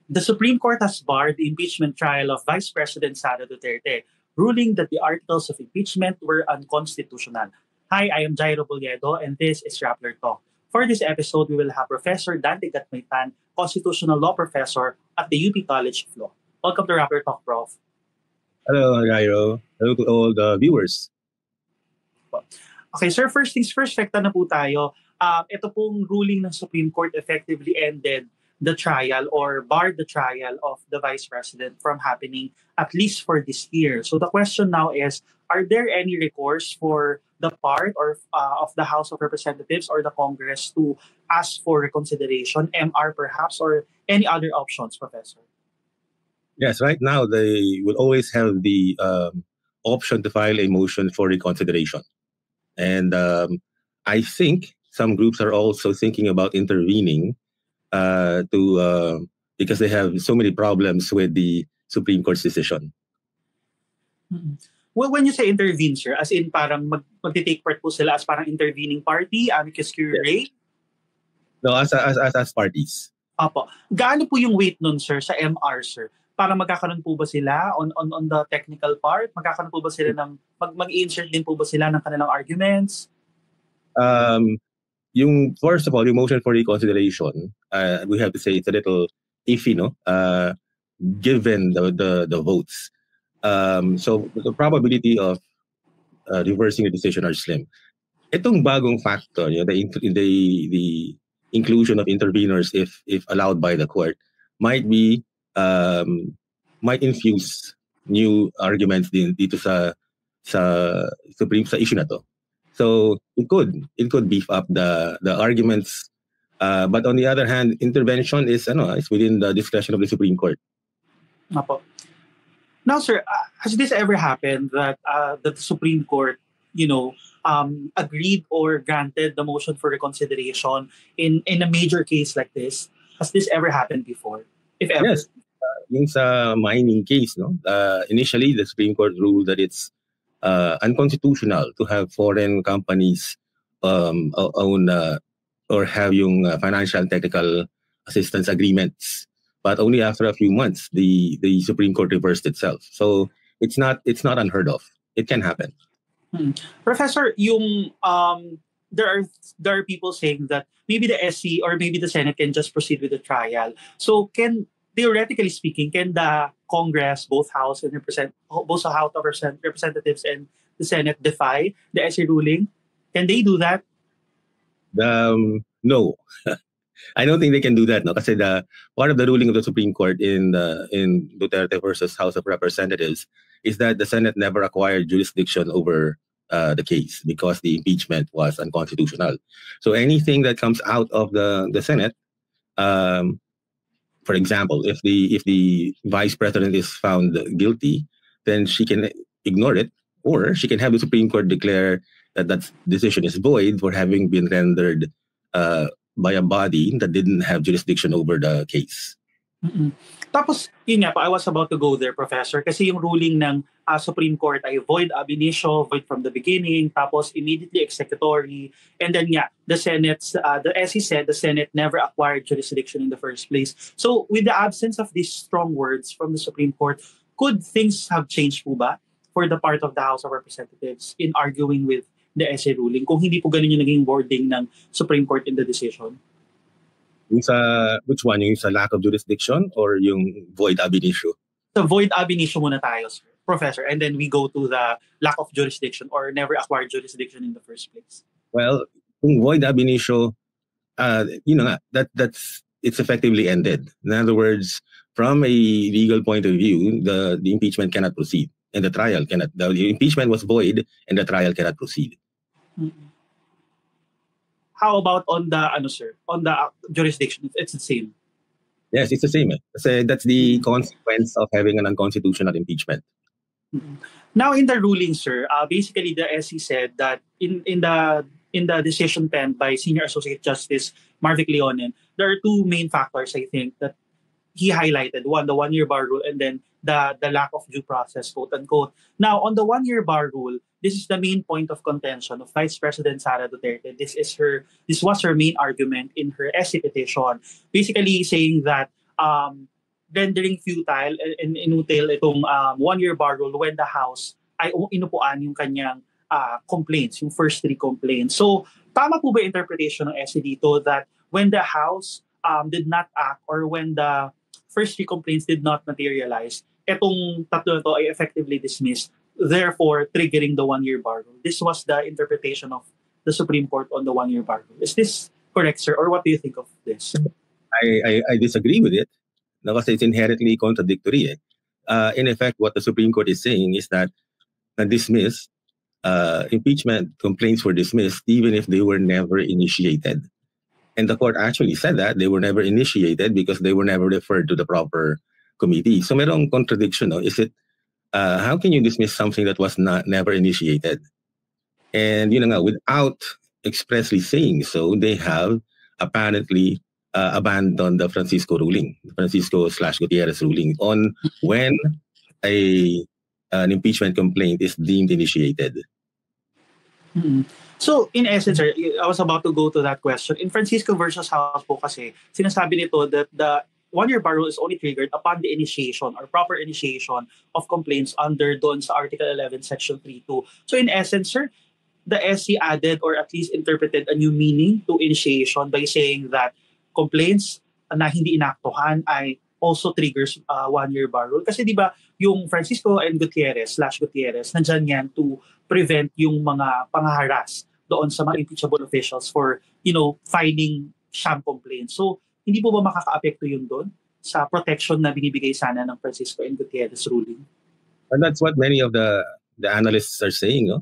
The Supreme Court has barred the impeachment trial of Vice President Sara Duterte, ruling that the articles of impeachment were unconstitutional. Hi, I am Jairo Boliedo, and this is Rappler Talk. For this episode, we will have Professor Dante Gatmaytan, Constitutional Law Professor at the UP College of Law. Welcome to Rappler Talk, Prof. Hello, Jairo. Hello to all the viewers. Okay, sir, first things first, rekta na po tayo. Ito pong ruling ng Supreme Court effectively ended the trial or barred the trial of the Vice President from happening at least for this year. So the question now is, are there any recourse for the part or of the House of Representatives or the Congress to ask for reconsideration, MR perhaps, or any other options, Professor? Yes, right now they will always have the option to file a motion for reconsideration. And I think some groups are also thinking about intervening because they have so many problems with the Supreme Court's decision. Mm-hmm. Well, when you say intervene, sir, as in parang mag-take part po sila as parang intervening party, amicus curiae? No, as parties. Apo. Gaano po yung weight nun, sir, sa MR, sir? Para magkakaroon po ba sila on the technical part? Magkakaroon po ba sila ng mag-insert din po ba sila ng kanilang arguments? Yung first of all, yung motion for reconsideration, we have to say it's a little iffy, no? Given the votes. So the probability of reversing the decision are slim. Itong bagong factor, the inclusion of interveners if allowed by the court might infuse new arguments dito sa Supreme sa issue na to. So it could beef up the arguments, but on the other hand, intervention is within the discretion of the Supreme Court. Apo. Now, sir, has this ever happened that the Supreme Court, agreed or granted the motion for reconsideration in a major case like this? Has this ever happened before? If ever? Yes. Yung sa mining case, no? Initially, the Supreme Court ruled that it's unconstitutional to have foreign companies own or have yung financial and technical assistance agreements. But only after a few months, the Supreme Court reversed itself. So it's not unheard of. It can happen. Professor, there are people saying that maybe the SC or maybe the Senate can just proceed with the trial. So theoretically speaking, can the Congress, both House of Representatives and the Senate defy the SC ruling? Can they do that? No. I don't think they can do that, no? Kasi part of the ruling of the Supreme Court in Duterte versus House of Representatives is that the Senate never acquired jurisdiction over the case because the impeachment was unconstitutional. So anything that comes out of the Senate, for example, if the Vice President is found guilty, then she can ignore it, or she can have the Supreme Court declare that decision is void for having been rendered by a body that didn't have jurisdiction over the case. Mm-mm. Tapos, yun nga pa, I was about to go there, Professor, kasi yung ruling ng Supreme Court ay void ab initio, void from the beginning, tapos immediately executory, and then the Senate, as he said, the Senate never acquired jurisdiction in the first place. So, with the absence of these strong words from the Supreme Court, could things have changed po ba for the part of the House of Representatives in arguing with the SA ruling kung hindi po ganun yung naging wording ng Supreme Court in the decision? Yung sa, which one? Yung sa lack of jurisdiction or yung void ab initio? The void ab initio muna tayo, sir, Professor, and then we go to the lack of jurisdiction or never acquired jurisdiction in the first place. Well, yung void ab initio, it's effectively ended. In other words, from a legal point of view, the impeachment cannot proceed and the trial cannot. The impeachment was void and the trial cannot proceed. Mm-hmm. How about on the jurisdiction? It's the same. Yes, it's the same. Kasi that's the consequence of having an unconstitutional impeachment. Mm-hmm. Now, in the ruling, sir, basically the SC said that in the decision penned by Senior Associate Justice Marvic Leonen, there are two main factors, I think, that he highlighted. One, the one-year bar rule, and then the lack of due process, quote unquote. Now, on the one-year bar rule, this is the main point of contention of Vice President Sara Duterte. This was her main argument in her SC petition, basically saying that rendering futile and inutil itong one-year bar rule when the House ay inupuan yung kanyang complaints, yung first three complaints. So, tama po ba interpretation ng SC dito that when the House did not act or when the first three complaints did not materialize, etong tatlo na to ay effectively dismissed, therefore triggering the one-year bar rule? This was the interpretation of the Supreme Court on the one-year bar rule. Is this correct, sir? Or what do you think of this? I disagree with it. No, kasi it's inherently contradictory. In effect, what the Supreme Court is saying is that dismiss impeachment complaints were dismissed even if they were never initiated. And the court actually said that they were never initiated because they were never referred to the proper committee. So merong contradiction. No? Is it, how can you dismiss something that was never initiated? And without expressly saying so, they have apparently abandoned the Francisco ruling, Francisco/Gutierrez ruling on when an impeachment complaint is deemed initiated. Mm-hmm. So, in essence, sir, I was about to go to that question. In Francisco versus House po kasi, sinasabi nito that the one-year bar rule is only triggered upon the initiation or proper initiation of complaints under doon sa Article 11, Section 3.2. So, in essence, sir, the SC added or at least interpreted a new meaning to initiation by saying that complaints na hindi inaktuhan ay also triggers one-year bar rule. Kasi di ba yung Francisco and Gutierrez, nandyan yan to prevent yung mga pangaharas doon sa mga impeachable officials for, filing sham complaints. So, hindi po ba makaka-apekto yun doon sa protection na binibigay sana ng Francisco and Gutierrez ruling? And that's what many of the analysts are saying. No?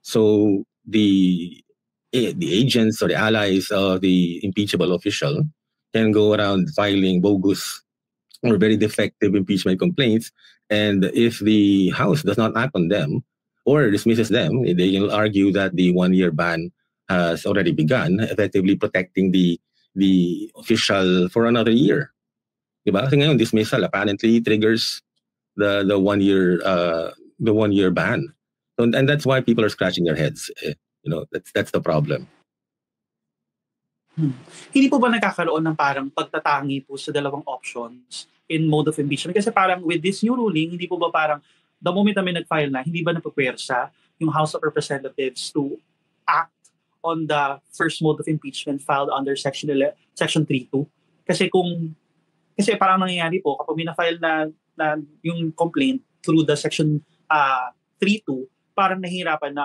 So, the agents or the allies of the impeachable official can go around filing bogus or very defective impeachment complaints. And if the House does not act on them or dismisses them, they will argue that the one-year ban has already begun, effectively protecting the official for another year. Diba? Kasi ngayon, dismissal apparently triggers the one-year ban. So, and that's why people are scratching their heads. That's the problem. Hindi po ba nagkakaroon ng parang pagtatangi po sa dalawang options in mode of impeachment? Kasi parang with this new ruling, hindi po ba parang the moment na may nag-file na, hindi ba napapwersa yung House of Representatives to act on the first mode of impeachment filed under Section 3.2? Kasi parang nangyayari po, kapag may na-file na yung complaint through the Section 3.2, parang mahirapan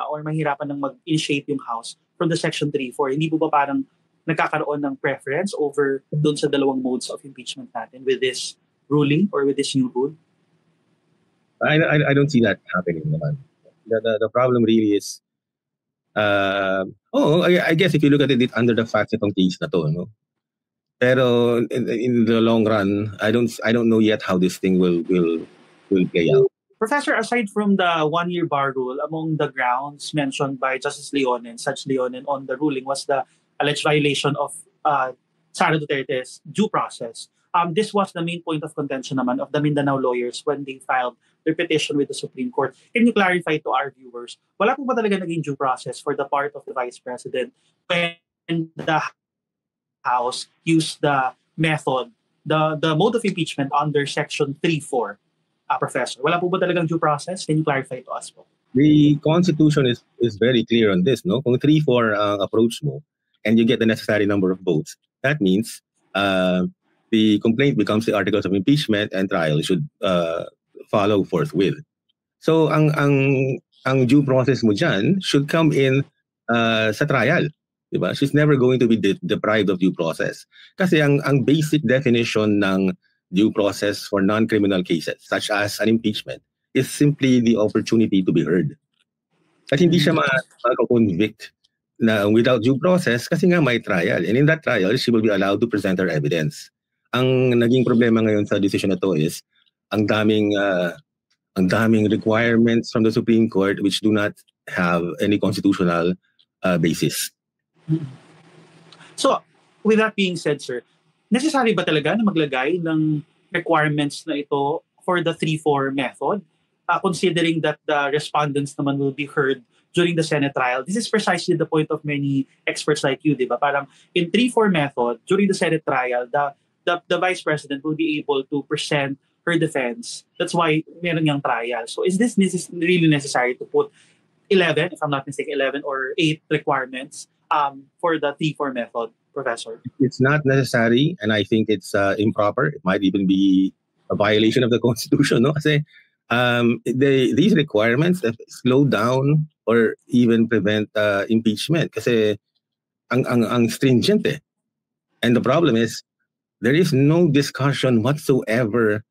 ng mag-initiate yung House from the Section 3.4. Hindi po ba parang nagkakaroon ng preference over doon sa dalawang modes of impeachment natin with this ruling or with this new rule? I don't see that happening naman. The problem really is, I guess if you look at it under the facts itong case na to, no? Pero in the long run, I don't know yet how this thing will play out. Professor, aside from the one-year bar rule, among the grounds mentioned by Justice Leon and Judge Leon on the ruling was the alleged violation of Sara Duterte's due process. This was the main point of contention naman of the Mindanao lawyers when they filed their petition with the Supreme Court. Can you clarify to our viewers, wala po ba talaga naging due process for the part of the Vice President when the House used the method, the mode of impeachment under Section 3.4? Professor, wala po ba talagang due process? Can you clarify to us po? The Constitution is very clear on this. No? Kung 3.4 ang approach mo, and you get the necessary number of votes, that means the complaint becomes the articles of impeachment and trial should follow forthwith. So ang due process mo dyan should come in sa trial. Diba? She's never going to be deprived of due process. Kasi ang basic definition ng due process for non-criminal cases, such as an impeachment, is simply the opportunity to be heard. At hindi siya mag-convict na without due process kasi nga may trial. And in that trial, she will be allowed to present her evidence. Ang naging problema ngayon sa decision na to is ang daming requirements from the Supreme Court which do not have any constitutional basis. So, with that being said, sir, necessary ba talaga na maglagay ng requirements na ito for the 3-4 method? Considering that the respondents naman will be heard during the Senate trial. This is precisely the point of many experts like you, di ba? Parang in 3-4 method, during the Senate trial, the the Vice President will be able to present her defense. That's why meron yung trial. So is this really necessary to put 11, if I'm not mistaken, 11 or 8 requirements for the T4 method, Professor? It's not necessary, and I think it's improper. It might even be a violation of the Constitution, no? Kasi these requirements slow down or even prevent impeachment. Kasi ang stringent eh. And the problem is, there is no discussion whatsoever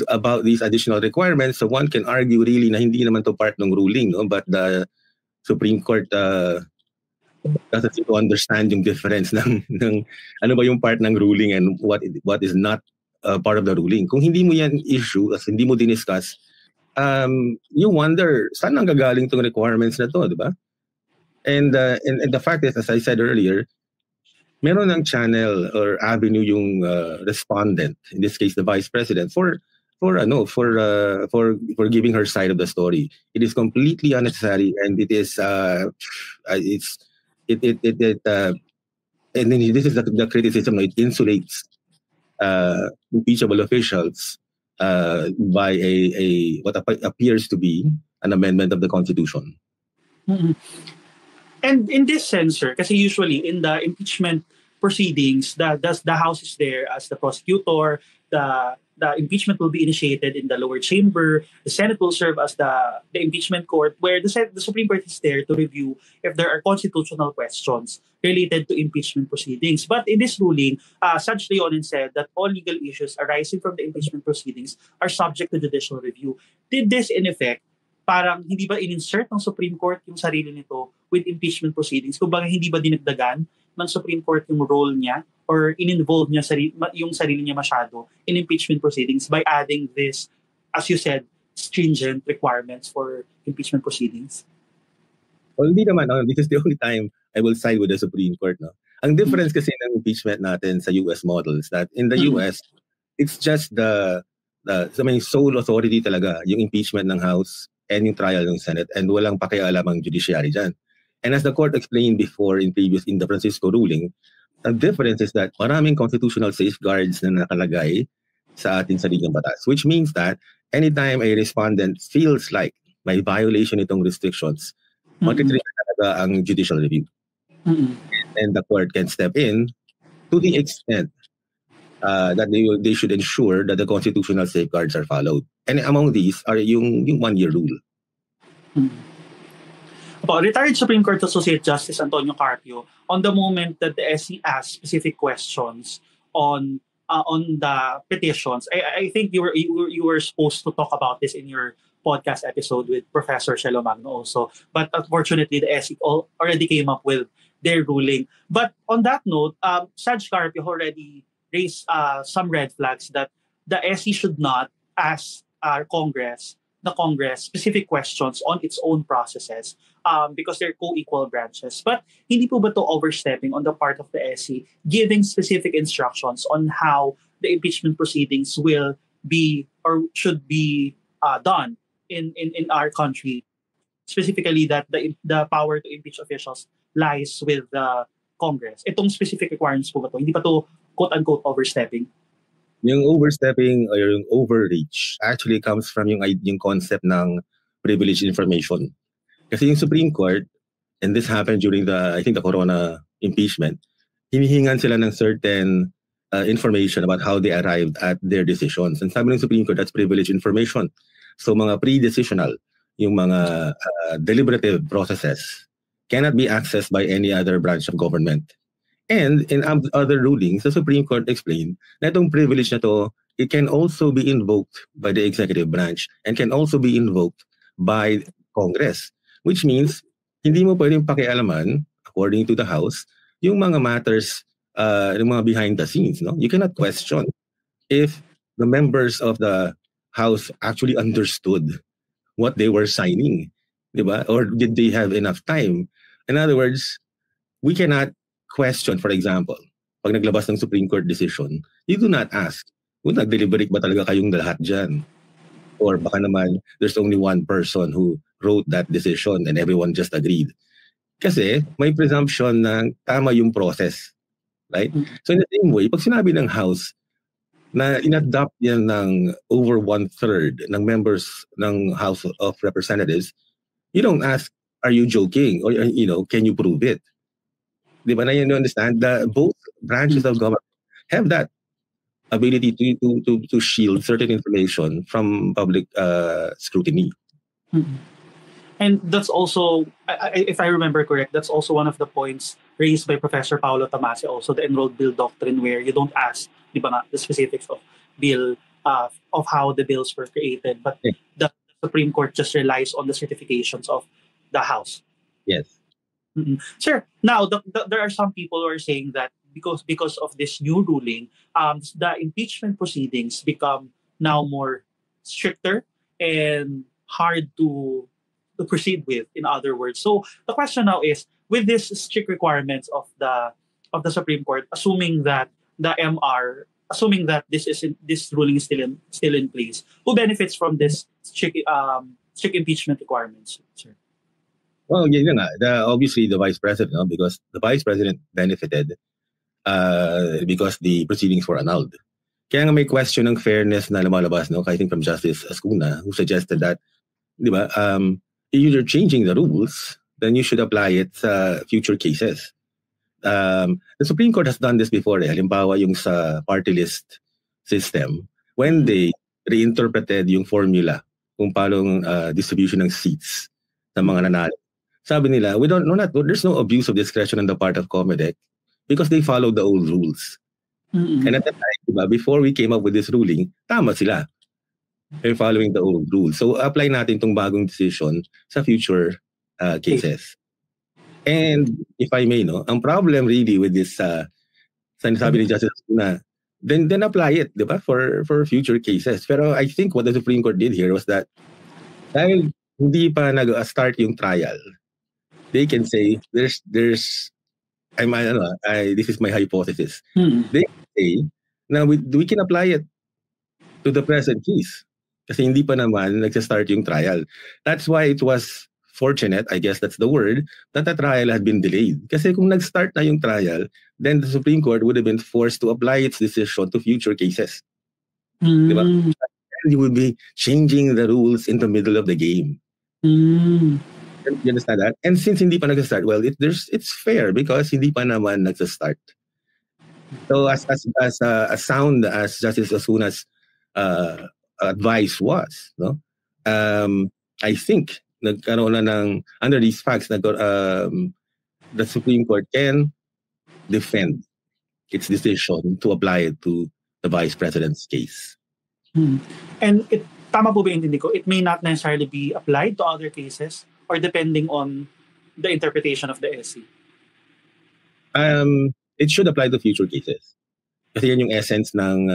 about these additional requirements. So one can argue really na hindi naman to part ng ruling, no? But the Supreme Court doesn't seem to understand yung difference ng ano ba yung part ng ruling and what is not part of the ruling. Kung hindi mo yan issue, as hindi mo diniscuss, you wonder, saan ang gagaling tong requirements na to, di ba? And the fact is, as I said earlier, meron ng channel or avenue yung respondent, in this case the Vice President, for giving her side of the story. It is completely unnecessary, and it is and then this is the criticism. It insulates impeachable officials by a what appears to be an amendment of the Constitution. Mm-hmm. And in this sense, sir, kasi usually in the impeachment proceedings, the House is there as the prosecutor, the impeachment will be initiated in the lower chamber, the Senate will serve as the impeachment court, where the Supreme Court is there to review if there are constitutional questions related to impeachment proceedings. But in this ruling, Judge Leonin said that all legal issues arising from the impeachment proceedings are subject to judicial review. Did this in effect, parang hindi ba in-insert ng Supreme Court yung sarili nito with impeachment proceedings? Kumbaga hindi ba dinagdagan ng Supreme Court yung role niya or in-involve niya yung sarili niya masyado in impeachment proceedings by adding this, as you said, stringent requirements for impeachment proceedings? Well, hindi naman. No? This is the only time I will side with the Supreme Court. No? Ang difference kasi ng impeachment natin sa US model is that in the US, it's just the sole authority talaga, yung impeachment ng House and yung trial ng Senate, and walang pakialam ang judiciary dyan. And as the court explained before in the Francisco ruling, the difference is that maraming constitutional safeguards na nakalagay sa ating saligang batas, which means that anytime a respondent feels like may violation itong restrictions, mag-trigger talaga ang judicial review. And the court can step in to the extent that they should ensure that the constitutional safeguards are followed. And among these are yung one-year rule. Retired Supreme Court Associate Justice Antonio Carpio, on the moment that the SC asked specific questions on the petitions, I think you were supposed to talk about this in your podcast episode with Professor Shelo Magno also. But unfortunately, the SC already came up with their ruling. But on that note, Judge Carpio already raised some red flags that the SC should not ask the Congress specific questions on its own processes because they're co-equal branches. But hindi po ba to overstepping on the part of the SC, giving specific instructions on how the impeachment proceedings will be or should be done in our country? Specifically that the power to impeach officials lies with the Congress. Itong specific requirements po ba to? Hindi pa to quote-unquote overstepping? Yung overstepping or yung overreach actually comes from yung concept ng privileged information. Kasi yung Supreme Court, and this happened during the Corona impeachment, hinihingan sila ng certain information about how they arrived at their decisions. And sabi ng Supreme Court, that's privileged information. So mga pre-decisional, yung mga deliberative processes cannot be accessed by any other branch of government. And in other rulings, the Supreme Court explained na itong privilege na to, it can also be invoked by the executive branch and can also be invoked by Congress. Which means, hindi mo pwedeng pakialaman, according to the House, yung mga matters, yung mga behind the scenes. No? You cannot question if the members of the House actually understood what they were signing. Diba? Or did they have enough time? In other words, we cannot question, for example, pag naglabas ng Supreme Court decision, you do not ask, nag-deliberate ba talaga kayong lahat dyan? Or baka naman, there's only one person who wrote that decision and everyone just agreed. Kasi may presumption na tama yung process. Right? So in the same way, pag sinabi ng House na inadopt yan ng over 1/3 ng members ng House of Representatives, you don't ask, are you joking? Or, can you prove it? Di ba na you understand? Both branches of government have that ability to shield certain information from public scrutiny. And that's also, if I remember correct, that's also one of the points raised by Professor Paolo Tamasi, also the enrolled bill doctrine, where you don't ask, di ba nga, the specifics of bill, of how the bills were created, but the Supreme Court just relies on the certifications of the House. Yes. Sir, now there are some people who are saying that because of this new ruling, the impeachment proceedings become now more stricter and hard to proceed with, in other words. So the question now is, with these strict requirements of the Supreme Court, assuming that this ruling is still in place, who benefits from this strict impeachment requirements, sir? Well, yun nga, obviously the Vice President, no? Because the Vice President benefited because the proceedings were annulled. Kaya nga may question ng fairness na lumalabas, no? I think from Justice Ascuna, who suggested that, di ba, if you're changing the rules, then you should apply it sa future cases. The Supreme Court has done this before. Halimbawa yung sa party list system, when they reinterpreted yung formula kung paano distribution ng seats sa mga nanalo. Sabi nila, there's no abuse of discretion on the part of COMELEC because they followed the old rules. And at that time, diba, before we came up with this ruling, tama sila. They're following the old rules. So apply natin tong bagong decision sa future cases. And if I may, no, ang problem really with this, sinasabi ni Justice na, then apply it, diba, for future cases. Pero I think what the Supreme Court did here was that dahil hindi pa nag-start yung trial, they can say this is my hypothesis. They can say na we can apply it to the present case. Kasi hindi pa naman nag-start yung trial. That's why it was fortunate, I guess that's the word, that the trial had been delayed. Kasi kung nag-start na yung trial, then the Supreme Court would have been forced to apply its decision to future cases. Diba? And you would be changing the rules in the middle of the game. You understand that? And since hindi pa nag-start, well, it's fair because hindi pa naman nag-start. So as sound as Justice Asuna's advice was, no, I think nagkaroon na ng, under these facts, the Supreme Court can defend its decision to apply it to the Vice President's case. And tama po ba intindi ko, it may not necessarily be applied to other cases or depending on the interpretation of the SC? It should apply to future cases. Kasi yan yung essence ng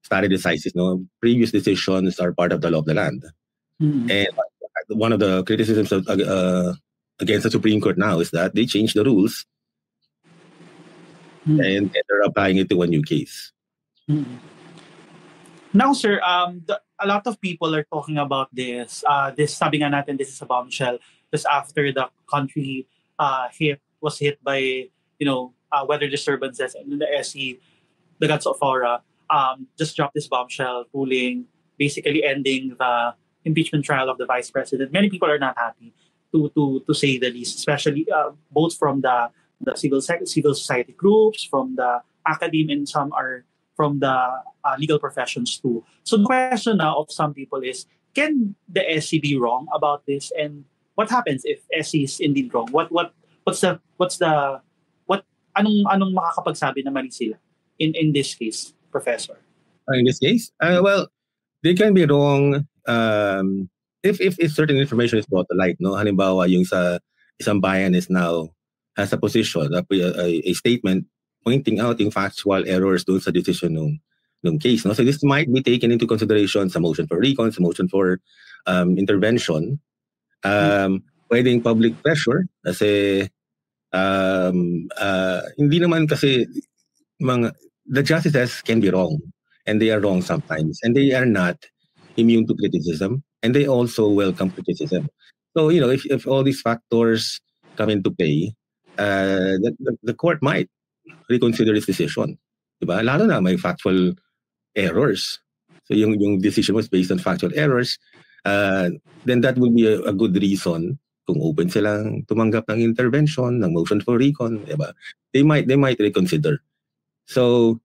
stare decisis, no? Previous decisions are part of the law of the land. And one of the criticisms against the Supreme Court now is that they changed the rules and they're applying it to a new case. Now, sir, a lot of people are talking about this. Sabi nga natin, this is a bombshell. Just after the country was hit by, weather disturbances, and the SE, the Guts of Aura, just dropped this bombshell ruling, basically ending the impeachment trial of the Vice President. Many people are not happy, to say the least, especially both from the civil society groups, from the academe, and some are from the legal professions too. So the question now of some people is, can the SC be wrong about this? And what happens if SC is indeed wrong? Anong makakapagsabi na mali sila in this case, Professor? In this case, well, they can be wrong if certain information is brought to light, no? Halimbawa, yung sa isang bayan is now has a position, a statement pointing out yung factual errors doon sa decision ng case, no? So this might be taken into consideration sa motion for recon, sa motion for intervention. Pwedeng public pressure kasi hindi naman kasi the justices can be wrong, and they are wrong sometimes, and they are not immune to criticism, and they also welcome criticism. So if all these factors come into play, the court might reconsider its decision, diba? Lalo na may factual errors. So yung decision was based on factual errors, then that would be a good reason kung open silang tumanggap ng intervention, ng motion for recon, diba? They might reconsider. So,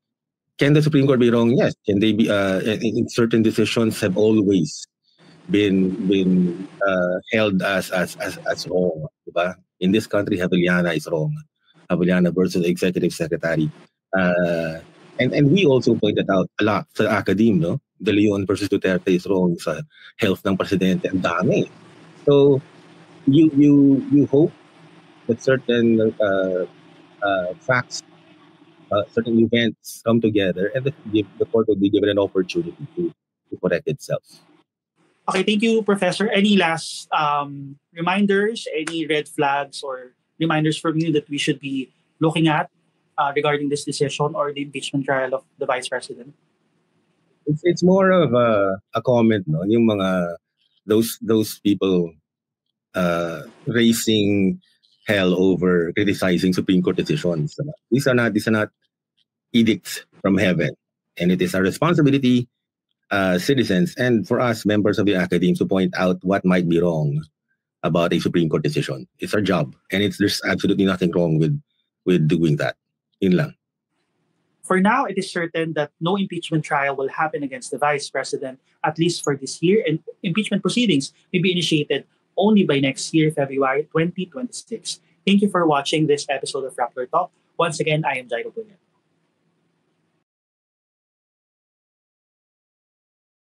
can the Supreme Court be wrong? Yes. Can they be? In certain decisions have always been held as wrong, diba? In this country, Javillana is wrong. Javillana versus Executive Secretary. And we also pointed out a lot sa academe, no? De Leon versus Duterte is wrong sa health ng presidente. Ang dami. So, you hope that certain facts, certain events come together, and the court will be given an opportunity to correct itself. Okay, thank you, Professor. Any last reminders, any red flags or reminders from you that we should be looking at regarding this decision or the impeachment trial of the Vice President? It's more of a comment, no? Yung mga those people raising hell over criticizing Supreme Court decisions. These are not edicts from heaven, and it is our responsibility, citizens, and for us, members of the academy, to point out what might be wrong about a Supreme Court decision. It's our job, and there's absolutely nothing wrong with doing that. Yun lang. For now, it is certain that no impeachment trial will happen against the Vice President, at least for this year, and impeachment proceedings may be initiated only by next year, February 2026. Thank you for watching this episode of Rappler Talk. Once again, I am Jairo Bunyat.